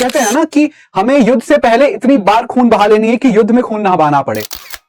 कहते हैं ना कि हमें युद्ध से पहले इतनी बार खून बहा लेनी है कि युद्ध में खून ना बहाना पड़े।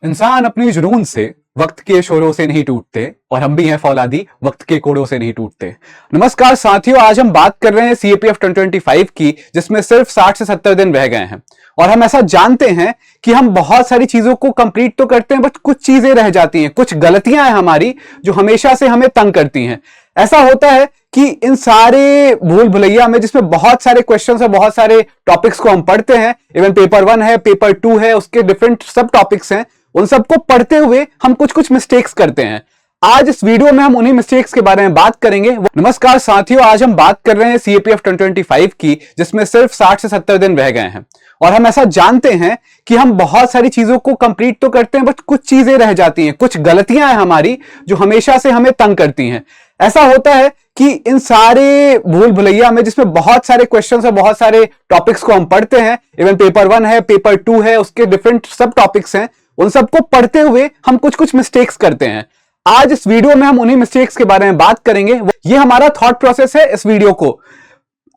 इंसान अपनी जुनून से वक्त के शोरों से नहीं टूटते और हम भी हैं फौलादी वक्त के कोड़ों से नहीं टूटते। नमस्कार साथियों, आज हम बात कर रहे हैं सीएपीएफ 2025 की, जिसमें सिर्फ 60 से 70 दिन रह गए हैं। और हम ऐसा जानते हैं कि हम बहुत सारी चीजों को कंप्लीट तो करते हैं, बट कुछ चीजें रह जाती हैं, कुछ गलतियां हैं हमारी जो हमेशा से हमें तंग करती हैं। ऐसा होता है कि इन सारे भूल भुलैया में, जिसमें बहुत सारे क्वेश्चंस और बहुत सारे टॉपिक्स को हम पढ़ते हैं, इवन पेपर 1 है, पेपर 2 है, उसके डिफरेंट सब टॉपिक्स हैं, उन सबको पढ़ते हुए हम कुछ मिस्टेक्स करते हैं। आज इस वीडियो में हम उन्हीं मिस्टेक्स के बारे में बात करेंगे। नमस्कार साथियों, आज हम बात कर रहे हैं सीएपीएफ 2025 की, जिसमें सिर्फ 60 से 70 दिन रह गए हैं। और हम ऐसा जानते हैं कि हम बहुत सारी चीजों को कंप्लीट तो करते हैं, बट कुछ चीजें रह जाती हैं, कुछ गलतियां हैं हमारी जो हमेशा से हमें तंग करती हैं। ऐसा होता है कि इन सारे भूल भुलैया में, जिसमें बहुत सारे क्वेश्चंस और बहुत सारे टॉपिक्स को हम पढ़ते हैं, इवन पेपर 1 है, पेपर 2 है, उसके डिफरेंट सब टॉपिक्स हैं, उन सबको पढ़ते हुए हम कुछ मिस्टेक्स करते हैं। आज इस वीडियो में हम उन्हीं मिस्टेक्स के बारे में बात करेंगे। ये हमारा थॉट प्रोसेस है इस वीडियो को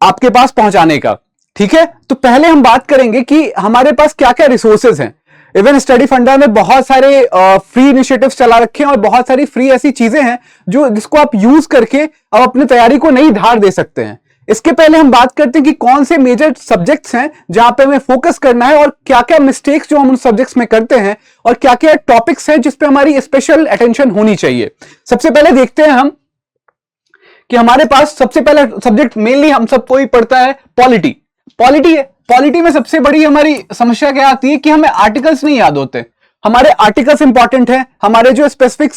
आपके पास पहुंचाने का। ठीक है, तो पहले हम बात करेंगे कि हमारे पास क्या क्या रिसोर्सेज हैं। इवन स्टडी फंडा में बहुत सारे फ्री इनिशिएटिव्स चला रखे हैं और बहुत सारी फ्री ऐसी चीजें हैं जिसको आप यूज करके आप अपनी तैयारी को नई धार दे सकते हैं। इसके पहले हम बात करते हैं कि कौन से मेजर सब्जेक्ट्स हैं जहां पे हमें फोकस करना है, और क्या क्या मिस्टेक्स जो हम उन सब्जेक्ट्स में करते हैं, और क्या क्या टॉपिक्स हैं जिस पे हमारी स्पेशल अटेंशन होनी चाहिए। सबसे पहले देखते हैं हम कि हमारे पास सबसे पहला सब्जेक्ट मेनली हम सबको ही पढ़ता है पॉलिटी। पॉलिटी है। पॉलिटी में सबसे बड़ी हमारी समस्या क्या आती है कि हमें आर्टिकल्स नहीं याद होते। हमारे आर्टिकल्स इंपॉर्टेंट है, हमारे जो स्पेसिफिक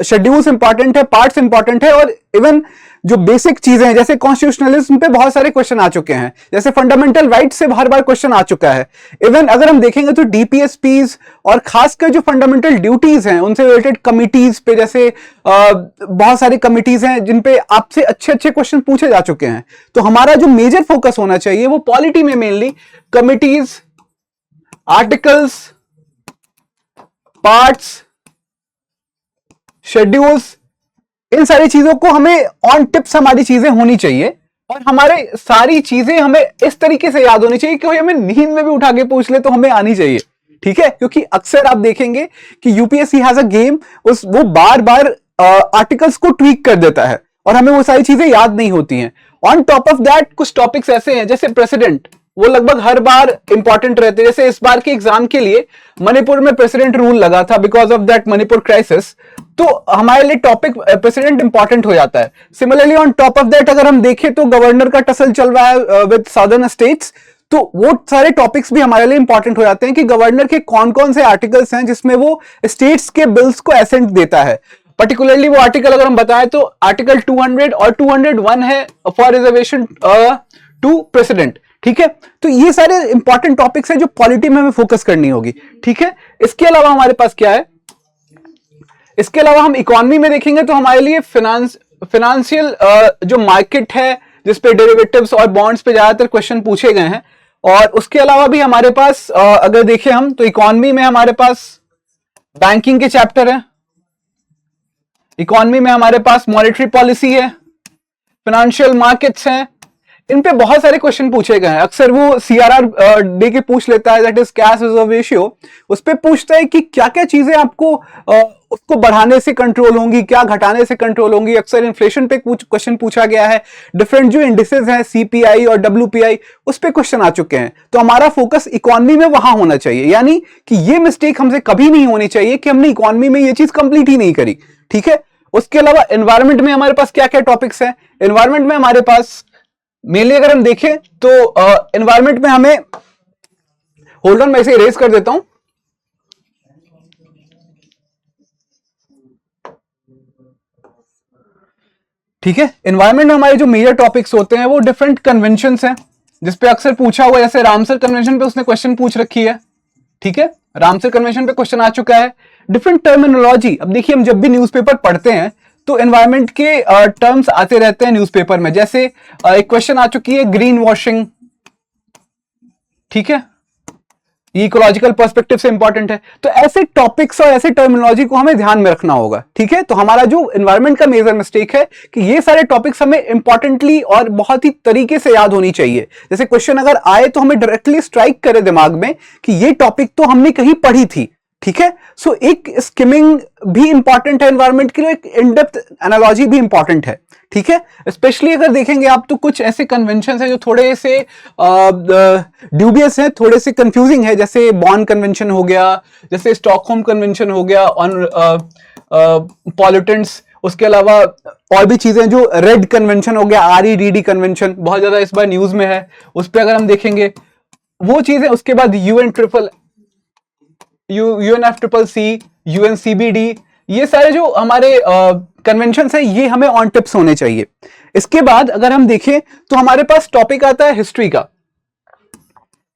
शेड्यूल्स इंपॉर्टेंट है, पार्ट्स इंपॉर्टेंट है, और इवन जो बेसिक चीजें हैं जैसे कॉन्स्टिट्यूशनलिज्म पे बहुत सारे क्वेश्चन आ चुके हैं, जैसे फंडामेंटल राइट से हर बार क्वेश्चन आ चुका है। इवन अगर हम देखेंगे तो डीपीएसपीज और खासकर जो फंडामेंटल ड्यूटीज हैं उनसे रिलेटेड कमिटीज पे, जैसे बहुत सारी कमिटीज हैं जिन पे आपसे अच्छे अच्छे क्वेश्चन पूछे जा चुके हैं। तो हमारा जो मेजर फोकस होना चाहिए वो पॉलिटी में mainly committees, articles, parts, schedules, इन सारी चीजों को हमें ऑन टिप्स हमारी चीजें होनी चाहिए। और हमारे सारी चीजें हमें इस तरीके से याद होनी चाहिए कि हमें नींद में भी उठा के पूछ ले तो हमें आनी चाहिए। ठीक है, क्योंकि अक्सर आप देखेंगे कि यूपीएससी हैज अ गेम, वो बार बार आर्टिकल्स को ट्वीक कर देता है और हमें वो सारी चीजें याद नहीं होती हैं। ऑन टॉप ऑफ दैट कुछ टॉपिक्स ऐसे हैं जैसे प्रेसिडेंट, वो लगभग हर बार इंपॉर्टेंट रहते हैं। जैसे इस बार के एग्जाम के लिए मणिपुर में प्रेसिडेंट रूल लगा था because of that Manipur crisis, तो हमारे लिए टॉपिक प्रेसिडेंट इंपॉर्टेंट हो जाता है। Similarly on top of that अगर हम देखें तो गवर्नर का टसल चल रहा है विद सदर्न स्टेट्स, तो वो सारे टॉपिक्स भी हमारे लिए इंपॉर्टेंट हो जाते हैं कि गवर्नर के कौन कौन से आर्टिकल्स हैं जिसमें वो स्टेट्स के बिल्स को एसेंट देता है। पर्टिकुलरली वो आर्टिकल अगर हम बताएं तो आर्टिकल 200 और 201 है फॉर रिजर्वेशन टू प्रेसिडेंट। ठीक है, तो ये सारे इंपॉर्टेंट टॉपिक्स हैं जो पॉलिटी में हमें फोकस करनी होगी। ठीक है, इसके अलावा हमारे पास क्या है, इसके अलावा हम इकोनॉमी में देखेंगे तो हमारे लिए फिनेंशियल जो मार्केट है जिसपे डेरिवेटिव्स और बॉन्ड्स पे ज्यादातर क्वेश्चन पूछे गए हैं। और उसके अलावा भी हमारे पास अगर देखें हम तो इकोनॉमी में हमारे पास बैंकिंग के चैप्टर है, इकोनॉमी में हमारे पास मॉनेटरी पॉलिसी है, फाइनेंशियल मार्केट्स हैं, इन पे बहुत सारे क्वेश्चन पूछे गए हैं। अक्सर वो सीआरआर दे के पूछ लेता है, that is cash reserve ratio, उस पे पूछता है कि क्या क्या चीजें आपको उसको बढ़ाने से कंट्रोल होंगी, क्या घटाने से कंट्रोल होंगी। अक्सर इन्फ्लेशन पे कुछ क्वेश्चन पूछा गया है, डिफरेंट जो इंडिसेस हैं सीपीआई और डब्ल्यूपीआई, उस पे क्वेश्चन आ चुके हैं। तो हमारा फोकस इकोनॉमी में वहां होना चाहिए, यानी कि ये मिस्टेक हमसे कभी नहीं होनी चाहिए कि हमने इकोनॉमी में ये चीज कंप्लीट ही नहीं करी। ठीक है, उसके अलावा एनवायरमेंट में हमारे पास क्या क्या टॉपिक्स हैं। एनवायरमेंट में हमारे पास मेनली अगर हम देखें तो एनवायरमेंट में हमें, होल्ड ऑन मैं इसे इरेज कर देता हूं। ठीक है, एनवायरमेंट में हमारे जो मेजर टॉपिक्स होते हैं वो डिफरेंट कन्वेंशंस हैं जिसपे अक्सर पूछा हुआ है। जैसे रामसर कन्वेंशन पे उसने क्वेश्चन पूछ रखी है। ठीक है, रामसर कन्वेंशन पे क्वेश्चन आ चुका है। डिफरेंट टर्मिनोलॉजी, अब देखिए हम जब भी न्यूज़पेपर पढ़ते हैं तो एनवायरमेंट के टर्म्स आते रहते हैं न्यूज़पेपर में। जैसे एक क्वेश्चन आ चुकी है ग्रीन वॉशिंग। ठीक है, इकोलॉजिकल पर्सपेक्टिव से इंपॉर्टेंट है। तो ऐसे टॉपिक्स और ऐसे टर्मिनोलॉजी को हमें ध्यान में रखना होगा, ठीक है। तो हमारा जो एनवायरनमेंट का मेजर मिस्टेक है कि ये सारे टॉपिक्स हमें इंपॉर्टेंटली और बहुत ही तरीके से याद होनी चाहिए। जैसे क्वेश्चन अगर आए तो हमें डायरेक्टली स्ट्राइक करे दिमाग में कि ये टॉपिक तो हमने कहीं पढ़ी थी, ठीक है। सो एक स्किमिंग भी इंपॉर्टेंट है एनवायरनमेंट के लिए, एक इनडेप्थ एनालॉजी भी इंपॉर्टेंट है, ठीक है। स्पेशली अगर देखेंगे आप तो कुछ ऐसे कन्वेंशन हैं जो थोड़े से ड्यूबियस हैं, थोड़े से कंफ्यूजिंग है, जैसे बॉन कन्वेंशन हो गया, जैसे स्टॉकहोम कन्वेंशन हो गया ऑन पॉल्यूटेंट्स। उसके अलावा और भी चीजें, जो रेड कन्वेंशन हो गया, REDD कन्वेंशन बहुत ज्यादा इस बार न्यूज में है, उस पर अगर हम देखेंगे वो चीजें। उसके बाद UNFCCC, UNCBD, ये सारे जो हमारे कन्वेंशन है ये हमें ऑन टिप्स होने चाहिए। इसके बाद अगर हम देखें तो हमारे पास टॉपिक आता है हिस्ट्री का।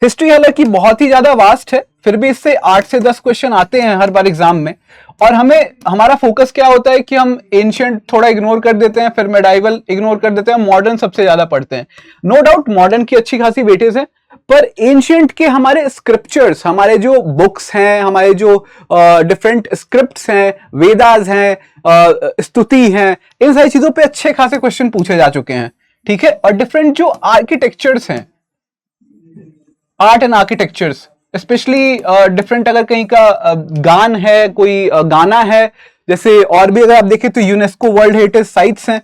हिस्ट्री हालांकि बहुत ही ज्यादा वास्ट है, फिर भी इससे 8 से 10 क्वेश्चन आते हैं हर बार एग्जाम में। और हमारा फोकस क्या होता है कि हम एंशिएंट थोड़ा इग्नोर कर देते हैं, फिर मेडाइवल इग्नोर कर देते हैं, मॉडर्न सबसे ज्यादा पढ़ते हैं। नो डाउट मॉडर्न की अच्छी खासी वेटेज है, पर एंशिएंट के हमारे स्क्रिप्चर्स, हमारे जो बुक्स हैं, हमारे जो डिफरेंट स्क्रिप्ट्स हैं, वेदास हैं, स्तुति हैं, इन सारी चीजों पे अच्छे खासे क्वेश्चन पूछे जा चुके हैं, ठीक है। और डिफरेंट जो आर्किटेक्चर्स हैं, art and architectures, specially different अगर कहीं का गान है, कोई गाना है, जैसे और भी अगर आप देखें तो यूनेस्को वर्ल्ड हेरिटेज साइट्स हैं,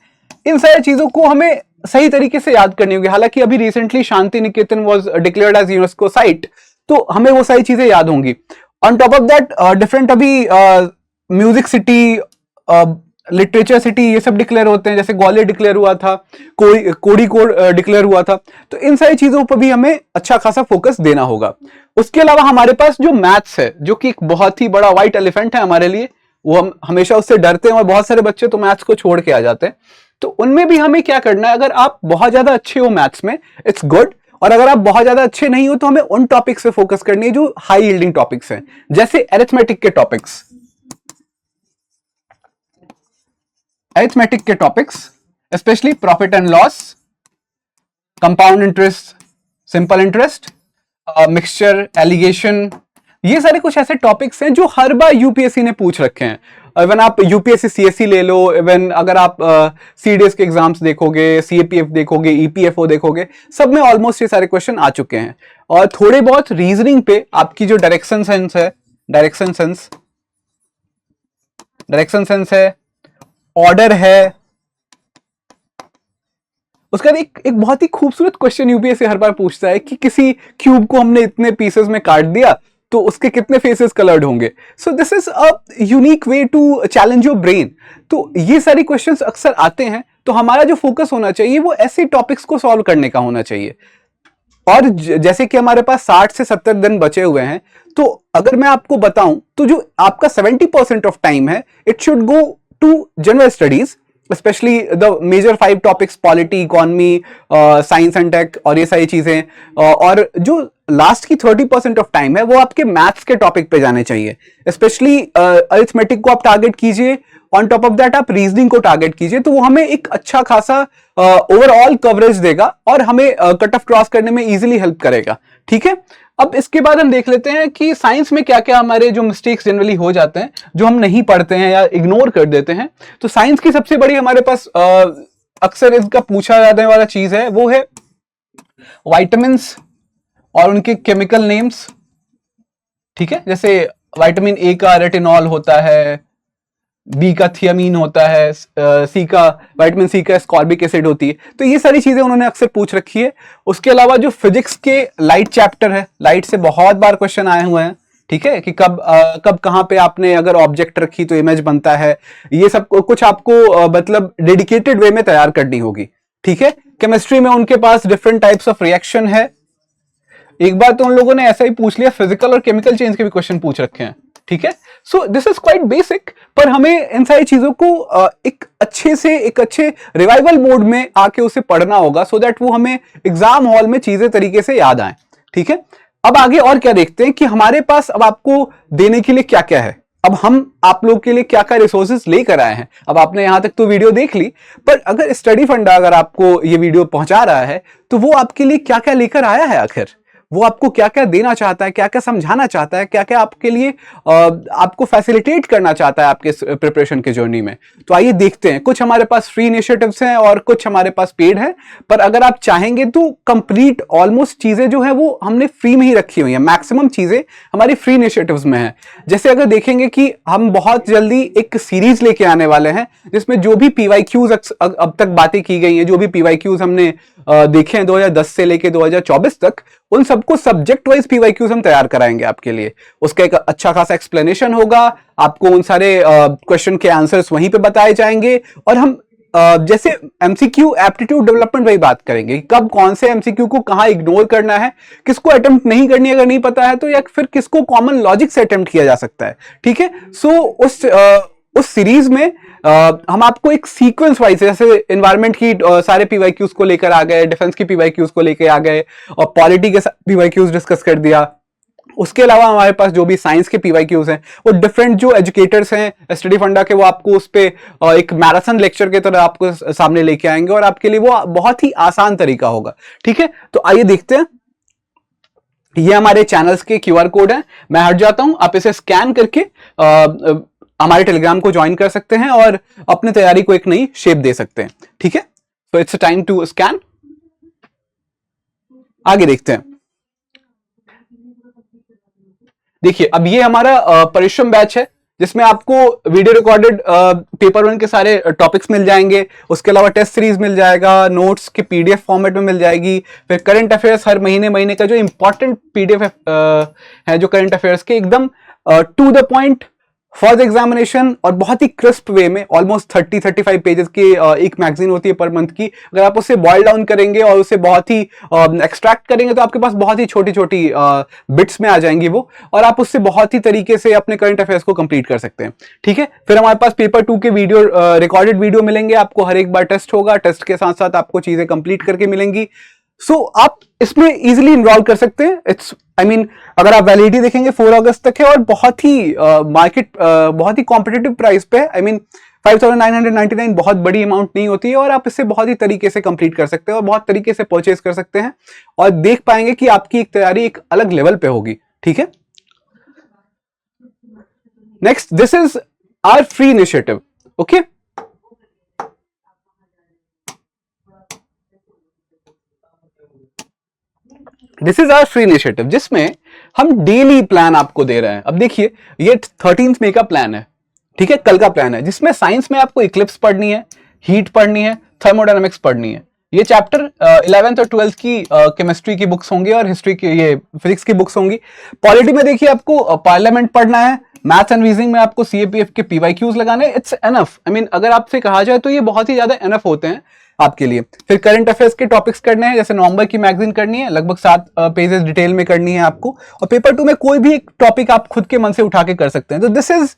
इन सारी चीजों को हमें सही तरीके से याद करनी होगी। हालांकि अभी recently Santiniketan was declared as UNESCO site, तो हमें वो सारी चीजें याद होंगी। On top of that different अभी म्यूजिक सिटी, लिटरेचर सिटी, ये सब डिक्लेयर होते हैं, जैसे ग्वालियर डिक्लेयर हुआ था, कोड़ीकोड डिक्लेयर हुआ था। तो इन सारी चीजों पर भी हमें अच्छा खासा फोकस देना होगा। उसके अलावा हमारे पास जो मैथ्स है, जो कि एक बहुत ही बड़ा व्हाइट एलिफेंट है हमारे लिए, वो हम हमेशा उससे डरते हैं और बहुत सारे बच्चे तो मैथ्स को छोड़ के आ जाते हैं। तो उनमें भी हमें क्या करना है, अगर आप बहुत ज्यादा अच्छे हो मैथ्स में, इट्स गुड, और अगर आप बहुत ज्यादा अच्छे नहीं हो तो हमें उन टॉपिक से फोकस करनी है जो हाई यील्डिंग टॉपिक्स हैं, जैसे अरिथमेटिक के टॉपिक्स। अरिथमेटिक के topics specially profit and loss, compound interest, simple interest, mixture, alligation, ये सारे कुछ ऐसे टॉपिक्स हैं जो हर बार यूपीएससी ने पूछ रखे हैं। इवन आप यूपीएससी सीएससी ले लो, इवन अगर आप सीडीएस के एग्जाम्स देखोगे, सीएपीएफ देखोगे, ईपीएफओ देखोगे, सब में ऑलमोस्ट ये सारे क्वेश्चन आ चुके हैं। और थोड़े बहुत रीजनिंग पे आपकी जो डायरेक्शन सेंस है, ऑर्डर है। उसका एक बहुत ही खूबसूरत क्वेश्चन यूपीएससी हर बार पूछता है कि किसी क्यूब को हमने इतने पीसेस में काट दिया तो उसके कितने फेसेस कलर्ड होंगे। So this is a unique way to challenge your brain. तो ये सारी क्वेश्चंस अक्सर आते हैं, तो हमारा जो फोकस होना चाहिए वो ऐसे टॉपिक्स को सॉल्व करने का होना चाहिए। और जैसे कि हमारे पास 60 से 70 दिन बचे हुए हैं, तो अगर मैं आपको बताऊं तो जो आपका 70% ऑफ टाइम है, it should go to general studies, specially the major 5 topics, polity, economy, science and tech, और ये सारी चीजें। और जो लास्ट की 30% ऑफ टाइम है वो आपके मैथ्स के टॉपिक पे जाने चाहिए। स्पेशली अरिथमेटिक को आप टारगेट कीजिए, ऑन टॉप ऑफ दैट आप रीजनिंग को टारगेट कीजिए, तो वो हमें एक अच्छा खासा ओवरऑल कवरेज देगा और हमें कट ऑफ क्रॉस करने में इजीली हेल्प करेगा, ठीक है। अब इसके बाद हम देख लेते हैं कि साइंस में क्या क्या हमारे जो मिस्टेक्स जनरली हो जाते हैं, जो हम नहीं पढ़ते हैं या इग्नोर कर देते हैं। तो साइंस की सबसे बड़ी हमारे पास अक्सर इसका पूछा जाने वाला चीज है, वो है विटामिन्स और उनके केमिकल नेम्स, ठीक है। जैसे विटामिन ए का रेटिनॉल होता है, बी का थियामीन होता है, विटामिन सी का एस्कॉर्बिक एसिड होती है। तो ये सारी चीजें उन्होंने अक्सर पूछ रखी है। उसके अलावा जो फिजिक्स के लाइट चैप्टर है, लाइट से बहुत बार क्वेश्चन आए हुए हैं, ठीक है, कि कब कहां पे आपने अगर ऑब्जेक्ट रखी तो इमेज बनता है। ये सब कुछ आपको मतलब डेडिकेटेड वे में तैयार करनी होगी, ठीक है। केमिस्ट्री में उनके पास डिफरेंट टाइप्स ऑफ रिएक्शन है। एक बार तो उन लोगों ने ऐसा ही पूछ लिया, फिजिकल और केमिकल चेंज के भी क्वेश्चन पूछ रखे हैं, ठीक है। So this is quite basic, पर हमें इन सारी चीजों को एक अच्छे रिवाइवल मोड में आके उसे पढ़ना होगा, सो दैट वो हमें एग्जाम हॉल में चीजें तरीके से याद आए, ठीक है। अब आगे और क्या देखते हैं कि हमारे पास अब आपको देने के लिए क्या क्या है। अब हम आप लोग के लिए क्या क्या रिसोर्सेज लेकर आए हैं। अब आपने यहां तक तो वीडियो देख ली, पर अगर स्टडी फंडा अगर आपको ये वीडियो पहुंचा रहा है तो वो आपके लिए क्या क्या लेकर आया है आखिर, वो आपको क्या क्या देना चाहता है, क्या क्या समझाना चाहता है, क्या क्या आपके लिए आपको फैसिलिटेट करना चाहता है आपके प्रिपरेशन के जर्नी में। तो आइए देखते हैं। कुछ हमारे पास फ्री इनिशिएटिव्स हैं और कुछ हमारे पास पेड है, पर अगर आप चाहेंगे तो कंप्लीट ऑलमोस्ट चीजें जो है वो हमने फ्री में ही रखी हुई है। मैक्सिमम चीजें हमारी फ्री इनिशिएटिव्स में है। जैसे अगर देखेंगे कि हम बहुत जल्दी एक सीरीज लेके आने वाले हैं जिसमें जो भी पीवाईक्यूज अब तक बातें की गई हैं, जो भी पीवाईक्यूज हमने देखे हैं 2010 से लेके 2024 तक, उन सबको सब्जेक्ट वाइज पीवाईक्यूज हम तैयार कराएंगे आपके लिए। उसका एक अच्छा खासा एक्सप्लेनेशन होगा, आपको उन सारे क्वेश्चन के आंसर्स वहीं पे बताए जाएंगे, और हम जैसे एमसीक्यू एप्टीट्यूड डेवलपमेंट वही बात करेंगे, कब कौन से एमसीक्यू को कहां इग्नोर करना है, किसको अटेम्प्ट नहीं करनी अगर नहीं पता है तो, या फिर किसको कॉमन लॉजिक से अटेम्प्ट किया जा सकता है। ठीक है, सो उस सीरीज में हम आपको एक सीक्वेंस वाइज, जैसे एनवायरमेंट की सारे पीवाईक्यूज को लेकर आ गए, डिफेंस की पीवाईक्यूज को लेकर आ गए, और पॉलिटी के पीवाईक्यूज डिस्कस कर दिया। उसके अलावा हमारे पास जो भी साइंस के पीवाईक्यूज हैं, वो डिफरेंट जो एजुकेटर्स हैं स्टडी फंडा के, वो आपको उस पे एक मैराथन लेक्चर के तरह आपको सामने लेके आएंगे, और आपके लिए वो बहुत ही आसान तरीका होगा। ठीक है, तो आइए देखते हैं। ये हमारे चैनल्स के क्यूआर कोड हैं, मैं हट जाता हूं, आप इसे स्कैन करके हमारे टेलीग्राम को ज्वाइन कर सकते हैं और अपने तैयारी को एक नई शेप दे सकते हैं। ठीक है, तो इट्स टाइम टू स्कैन। आगे देखते हैं। देखिए, अब ये हमारा परिश्रम बैच है जिसमें आपको वीडियो रिकॉर्डेड पेपर 1 के सारे टॉपिक्स मिल जाएंगे, उसके अलावा टेस्ट सीरीज मिल जाएगा, नोट्स के पीडीएफ फॉर्मेट में मिल जाएगी, फिर करंट अफेयर्स हर महीने का जो इंपॉर्टेंट पीडीएफ है जो करंट अफेयर्स के, एकदम to the point for the examination, और बहुत ही क्रिस्प वे में, ऑलमोस्ट 30-35 पेजेस की एक मैगजीन होती है पर मंथ की। अगर आप उसे बॉयल डाउन करेंगे और उसे बहुत ही एक्सट्रैक्ट करेंगे तो आपके पास बहुत ही छोटी छोटी बिट्स में आ जाएंगी वो, और आप उससे बहुत ही तरीके से अपने करंट अफेयर्स को कंप्लीट कर सकते हैं। ठीक है, फिर हमारे पास पेपर 2 के वीडियो रिकॉर्डेड वीडियो मिलेंगे आपको, हर एक बार टेस्ट होगा, टेस्ट के साथ साथ आपको चीजें कंप्लीट करके मिलेंगी। सो आप इसमें इजीली इनरोल कर सकते हैं। इट्स अगर आप वैलिडिटी देखेंगे 4 अगस्त तक है, और बहुत ही मार्केट बहुत ही कॉम्पिटिटिव प्राइस पे है। 5,999 बहुत बड़ी अमाउंट नहीं होती है, और आप इसे बहुत ही तरीके से कंप्लीट कर सकते हैं और बहुत तरीके से परचेज कर सकते हैं, और देख पाएंगे कि आपकी एक तैयारी एक अलग लेवल पे होगी। ठीक है, next, this is our free initiative. Okay, this is our free initiative जिसमें हम डेली प्लान आपको दे रहे हैं। अब देखिए, ये 13 मई का प्लान है। ठीक है, कल का प्लान है, जिसमें साइंस में आपको इक्लिप्स पढ़नी है, हीट पढ़नी है, थर्मोडायनामिक्स पढ़नी है। ये चैप्टर 11th और 12th की केमिस्ट्री की बुक्स होंगी, और हिस्ट्री की, ये फिजिक्स की बुक्स होंगी। पॉलिटी में देखिए आपको पार्लियामेंट पढ़ना है, मैथ्स एंड रीजनिंग में आपको सीएपीएफ के पीवाईक्यूज लगाने। It's enough. अगर आपसे कहा जाए तो ये बहुत ही ज्यादा एनफ होते हैं आपके लिए। फिर करंट अफेयर्स के टॉपिक्स करने हैं, जैसे नवंबर की मैगजीन करनी है, लगभग 7 पेजेस डिटेल में करनी है आपको, और पेपर 2 में कोई भी एक टॉपिक आप खुद के मन से उठा के कर सकते हैं। तो this is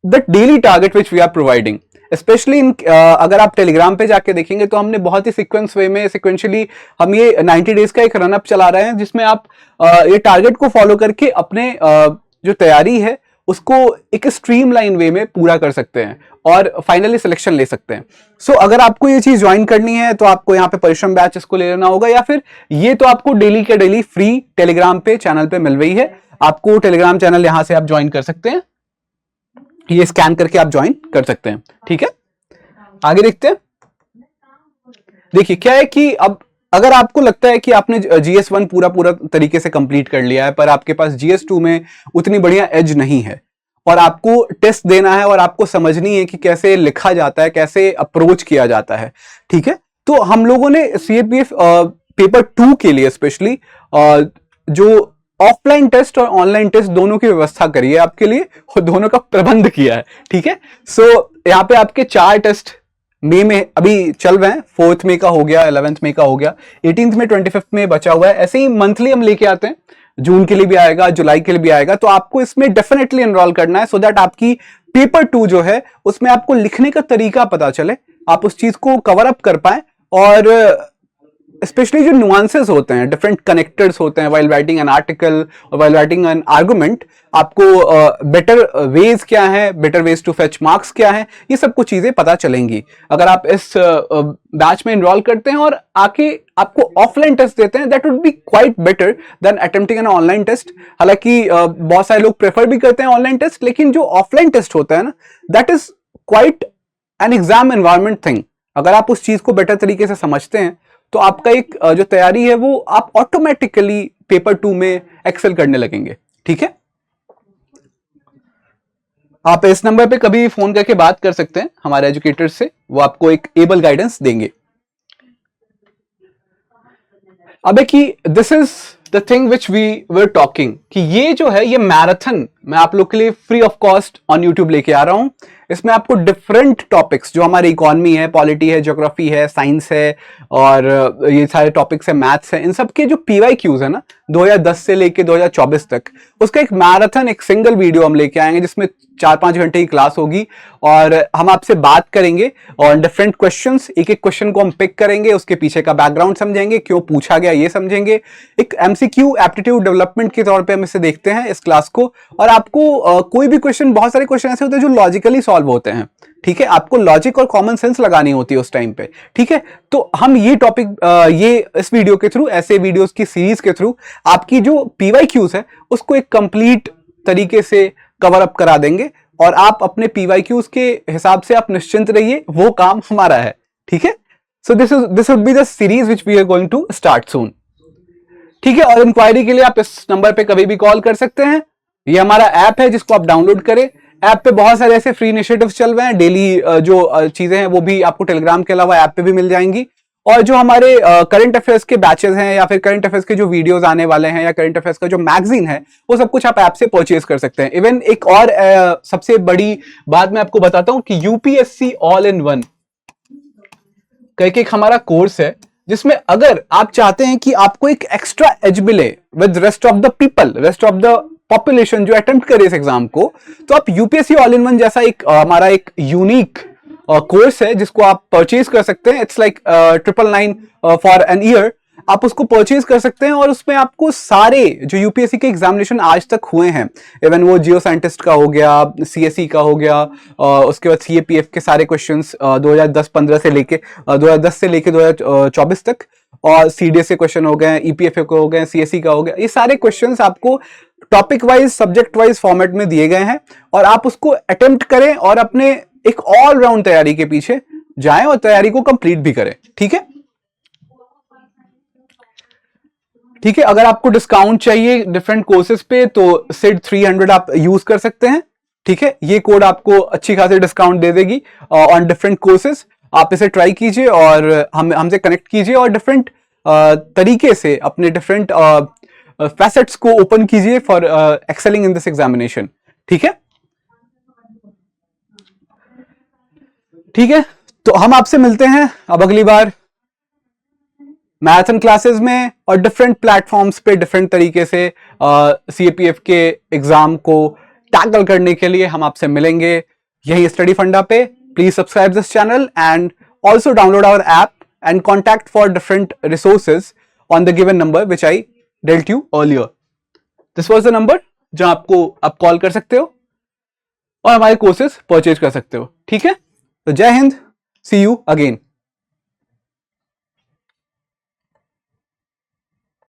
the daily target which we are providing, specially in अगर आप टेलीग्राम पे जाके देखेंगे तो हमने बहुत ही सीक्वेंस वे में, सिक्वेंशियली हम ये 90 डेज का एक रनअप चला रहे हैं, जिसमें आप ये टारगेट को फॉलो करके अपने जो तैयारी है उसको एक स्ट्रीमलाइन वे में पूरा कर सकते हैं और फाइनली सिलेक्शन ले सकते हैं। सो अगर आपको ये चीज ज्वाइन करनी है तो आपको यहाँ पे परिश्रम बैच इसको ले लेना होगा, या फिर ये तो आपको डेली के डेली फ्री टेलीग्राम पे चैनल पे मिल रही है। आपको टेलीग्राम चैनल यहां से आप ज्वाइन कर सकते हैं, ये स्कैन करके आप ज्वाइन कर सकते हैं। ठीक है, आगे देखते हैं। देखिए क्या है कि अब अगर आपको लगता है कि आपने GS1 पूरा तरीके से कंप्लीट कर लिया है, पर आपके पास GS2 में उतनी बढ़िया एज नहीं है, और आपको टेस्ट देना है और आपको समझनी है कि कैसे लिखा जाता है, कैसे अप्रोच किया जाता है, ठीक है, तो हम लोगों ने CAPF पेपर 2 के लिए स्पेशली जो ऑफलाइन टेस्ट और ऑनलाइन टेस्ट दोनों की व्यवस्था करी है आपके लिए, और दोनों का प्रबंध किया है। ठीक है, सो यहाँ पे आपके 4 टेस्ट मई में अभी चल रहे हैं। 4th मई का हो गया, 11th मई का हो गया, 18th में, 25th में बचा हुआ है। ऐसे ही मंथली हम लेके आते हैं, जून के लिए भी आएगा, जुलाई के लिए भी आएगा। तो आपको इसमें डेफिनेटली एनरोल करना है, सो दैट आपकी पेपर 2 जो है उसमें आपको लिखने का तरीका पता चले, आप उस चीज को कवर अप कर पाए, और स्पेशली जो नुआंसेस होते हैं, डिफरेंट कनेक्टर्स होते हैं वाइल राइटिंग एन आर्टिकल और वाइल राइटिंग एन आर्गुमेंट, आपको बेटर वेज क्या है, better ways to fetch marks क्या है, ये सब कुछ चीजें पता चलेंगी अगर आप इस बैच में इनरोल करते हैं और आके आपको ऑफलाइन टेस्ट देते हैं। That would be quite better than attempting an online test. हालांकि बहुत सारे लोग प्रेफर भी करते हैं ऑनलाइन टेस्ट, लेकिन जो ऑफलाइन टेस्ट होता है ना, that is quite an exam environment thing. अगर आप उस चीज को बेटर तरीके से समझते हैं तो आपका एक जो तैयारी है वो आप ऑटोमेटिकली पेपर 2 में एक्सेल करने लगेंगे। ठीक है, आप इस नंबर पे कभी फोन करके बात कर सकते हैं हमारे एजुकेटर्स से, वो आपको एक एबल गाइडेंस देंगे। अब कि this is the thing which we were talking, कि ये जो है ये मैराथन मैं आप लोग के लिए free of cost on YouTube लेके आ रहा हूं। इसमें आपको डिफरेंट टॉपिक्स जो हमारी इकोनॉमी है, पॉलिटी है, ज्योग्राफी है, साइंस है और ये सारे टॉपिक्स है, मैथ्स है, इन सब के जो PYQs है ना 2010 से लेके 2024 तक, उसका एक मैराथन, एक सिंगल वीडियो हम लेके आएंगे जिसमें 4-5 घंटे की क्लास होगी और हम आपसे बात करेंगे और डिफरेंट क्वेश्चंस, एक एक क्वेश्चन को हम पिक करेंगे, उसके पीछे का बैकग्राउंड समझेंगे, क्यों पूछा गया ये समझेंगे। एक MCQ एप्टीट्यूड डेवलपमेंट के तौर पे हम इसे देखते हैं इस क्लास को। और आपको कोई भी क्वेश्चन, बहुत सारे क्वेश्चन ऐसे होते हैं जो लॉजिकली सॉल्व होते हैं। ठीक है, आपको लॉजिक और कॉमन सेंस लगानी होती है उस टाइम पे। ठीक है, तो हम ये टॉपिक ये इस वीडियो के थ्रू, ऐसे वीडियोस की सीरीज के थ्रू आपकी जो PYQs है उसको एक कंप्लीट तरीके से कवर अप करा देंगे और आप अपने PYQs के हिसाब से आप निश्चिंत रहिए, वो काम हमारा है। ठीक है, so this would be the series which we are going to start soon. ठीक है, और इंक्वायरी के लिए आप इस नंबर पे कभी भी कॉल कर सकते हैं। ये हमारा ऐप है जिसको आप डाउनलोड करें। ऐप पे बहुत सारे ऐसे फ्री इनिशिएटिव्स चल रहे हैं, डेली जो चीजें हैं वो भी आपको टेलीग्राम के अलावा ऐप पे भी मिल जाएंगी। और जो हमारे करंट अफेयर्स के बैचेस हैं या फिर करंट अफेयर्स के जो वीडियोस आने वाले हैं या करंट अफेयर्स का जो मैगजीन है, वो सब कुछ आप ऐप से परचेज कर सकते हैं। इवन एक और सबसे बड़ी बात मैं आपको बताता हूं कि UPSC ऑल इन वन करके एक हमारा कोर्स है, जिसमें अगर आप चाहते हैं कि आपको एक एक्स्ट्रा एज मिले with rest of the people, rest of the population जो अटेम्प्ट करे इस एग्जाम को, तो आप UPSC ऑल इन वन जैसा एक हमारा एक यूनिक कोर्स है जिसको आप परचेज कर सकते हैं। It's like 999 for an year. आप उसको परचेज कर सकते हैं और उसमें आपको सारे जो UPSC के एग्जामिनेशन आज तक हुए हैं, इवन वो जियो साइंटिस्ट का हो गया, CSE का हो गया, उसके बाद CAPF के सारे क्वेश्चंस 2010-15 से लेके 2010 से लेके 2024 तक, और CDS के क्वेश्चन हो गए, EPFA को हो गए, CSE का हो गया, ये सारे क्वेश्चंस आपको topic wise, subject wise format में दिए गए हैं और आप उसको अटेम्प्ट करें और अपने एक ऑल राउंड तैयारी के पीछे जाएं और तैयारी को कंप्लीट भी करें। ठीक है, ठीक है, अगर आपको डिस्काउंट चाहिए डिफरेंट कोर्सेज पे तो SID 300 आप यूज कर सकते हैं। ठीक है, ये कोड आपको अच्छी खासी डिस्काउंट दे देगी ऑन डिफरेंट कोर्सेज। आप इसे ट्राई कीजिए और हमसे कनेक्ट कीजिए और डिफरेंट तरीके से अपने डिफरेंट फैसेट्स को ओपन कीजिए for excelling in this examination. ठीक है, ठीक है, तो हम आपसे मिलते हैं अब अगली बार मैराथन क्लासेस में और डिफरेंट प्लेटफॉर्म्स पे डिफरेंट तरीके से CAPF के एग्जाम को टैकल करने के लिए हम आपसे मिलेंगे यही स्टडी फंडा पे। Please subscribe this channel and also download our app and contact for different resources on the given number which I dealt you earlier. This was the number जहां आपको आप कॉल कर सकते हो और हमारे कोर्सेज परचेज कर सकते हो। ठीक है, तो जय हिंद, सी यू अगेन।